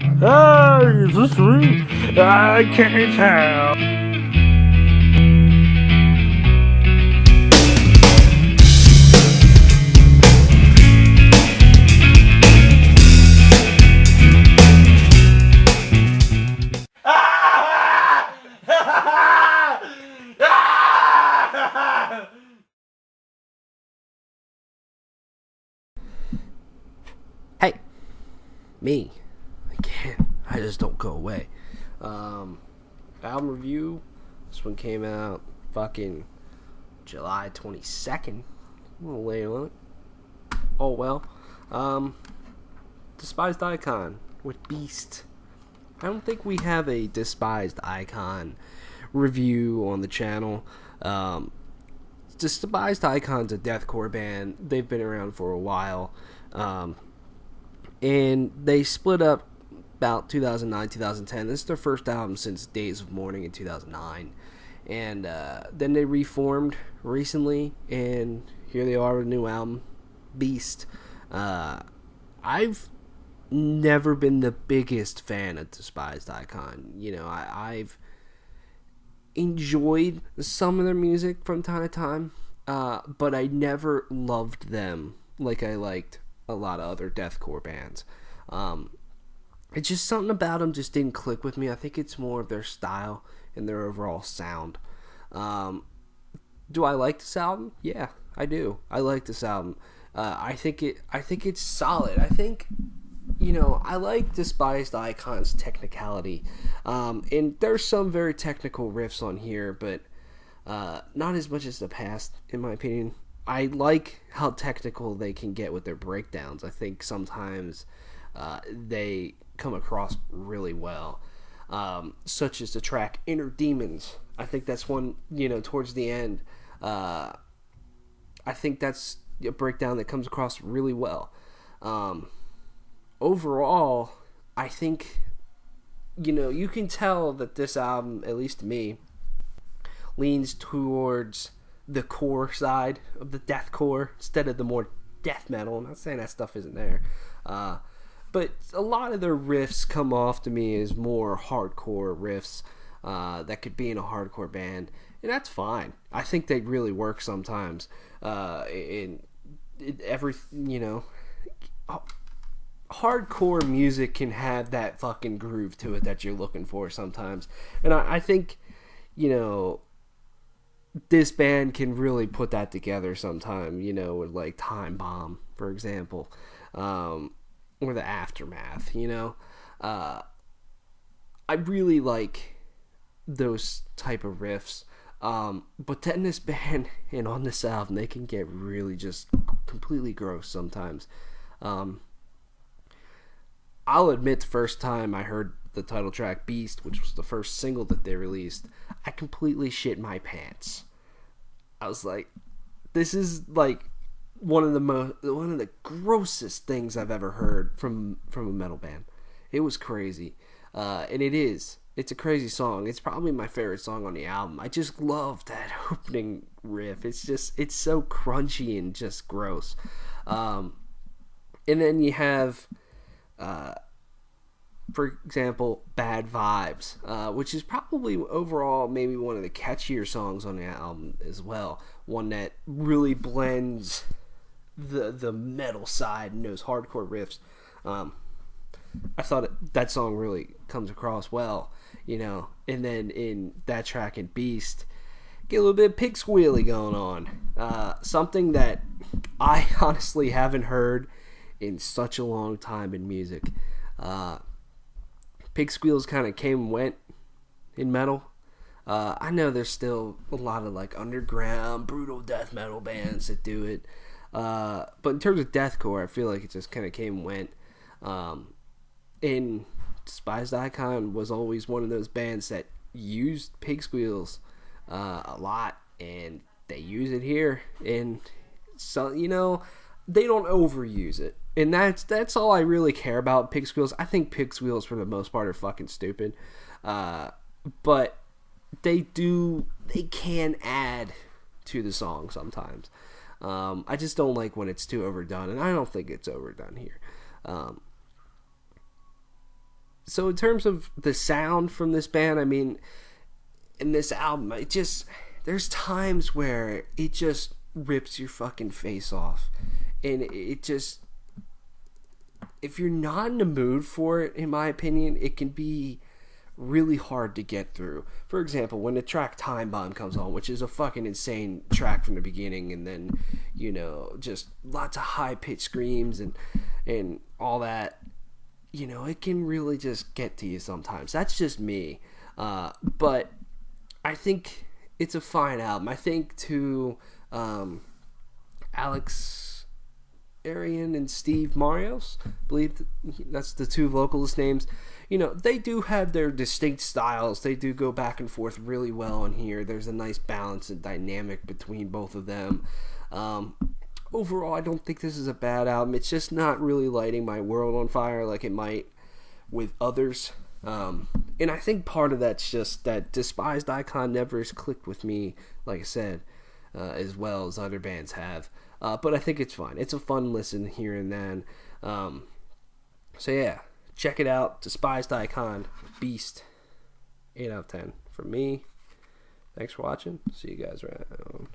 Hey, is this me? I can't tell. Hey, me. Again, I just don't go away. Album review. This one came out fucking July 22nd. A little late on it. Oh well. Despised Icon with Beast. I don't think we have a Despised Icon review on the channel. Despised Icon's a deathcore band. They've been around for a while. And they split up about 2009, 2010. This is their first album since Days of Mourning in 2009. And then they reformed recently, and here they are with a new album, Beast. I've never been the biggest fan of Despised Icon. You know, I've enjoyed some of their music from time to time, but I never loved them like I liked a lot of other deathcore bands. It's just something about them just didn't click with me. I think it's more of their style and their overall sound. Do I like this album? Yeah, I do. I like this album. I think it's solid. I think, you know, I like Despised Icon's technicality. And there's some very technical riffs on here, but not as much as the past, in my opinion. I like how technical they can get with their breakdowns. I think sometimes they come across really well, such as the track Inner Demons. I think that's one, you know, towards the end. I think that's a breakdown that comes across really well. Overall, I think, you know, you can tell that this album, at least to me, leans towards the core side of the deathcore instead of the more death metal. I'm not saying that stuff isn't there, but a lot of their riffs come off to me as more hardcore riffs that could be in a hardcore band, and that's fine. I think they really work sometimes. In every, you know, hardcore music can have that fucking groove to it that you're looking for sometimes, and I think, you know, this band can really put that together sometime, you know, with like Time Bomb, for example, or the Aftermath, you know. I really like those type of riffs, but then this band and on this album, they can get really just completely gross sometimes. I'll admit, the first time I heard the title track Beast, which was the first single that they released, I completely shit my pants. I was like, this is like one of the grossest things I've ever heard from a metal band. It was crazy. And it's a crazy song. It's probably my favorite song on the album. I just love that opening riff. It's so crunchy and just gross. And then you have for example, Bad Vibes, which is probably overall maybe one of the catchier songs on the album as well. One that really blends the metal side and those hardcore riffs. I thought that song really comes across well, you know. And then in that track in Beast, get a little bit of pig squealy going on. Something that I honestly haven't heard in such a long time in music. Pig squeals kind of came and went in metal. I know there's still a lot of like underground brutal death metal bands that do it, but in terms of deathcore, I feel like it just kind of came and went. And Despised Icon was always one of those bands that used pig squeals a lot, and they use it here. And so, you know, they don't overuse it. And that's all I really care about, pig squeals. I think pig squeals, for the most part, are fucking stupid. But they can add to the song sometimes. I just don't like when it's too overdone, and I don't think it's overdone here. So in terms of the sound from this band, I mean, in this album, there's times where it just rips your fucking face off, and it just, if you're not in the mood for it, in my opinion, it can be really hard to get through. For example, when the track Time Bomb comes on, which is a fucking insane track from the beginning, and then, just lots of high-pitched screams and all that, it can really just get to you sometimes. That's just me. But I think it's a fine album. I think to Alex Arian and Steve Marios, I believe that's the two vocalist names. They do have their distinct styles. They do go back and forth really well on here. There's a nice balance and dynamic between both of them. Overall, I don't think this is a bad album. It's just not really lighting my world on fire like it might with others. And I think part of that's just that Despised Icon never has clicked with me, like I said, as well as other bands have. But I think it's fun. It's a fun listen here and then. So yeah, check it out. Despised Icon, Beast. 8 out of 10 from me. Thanks for watching. See you guys around.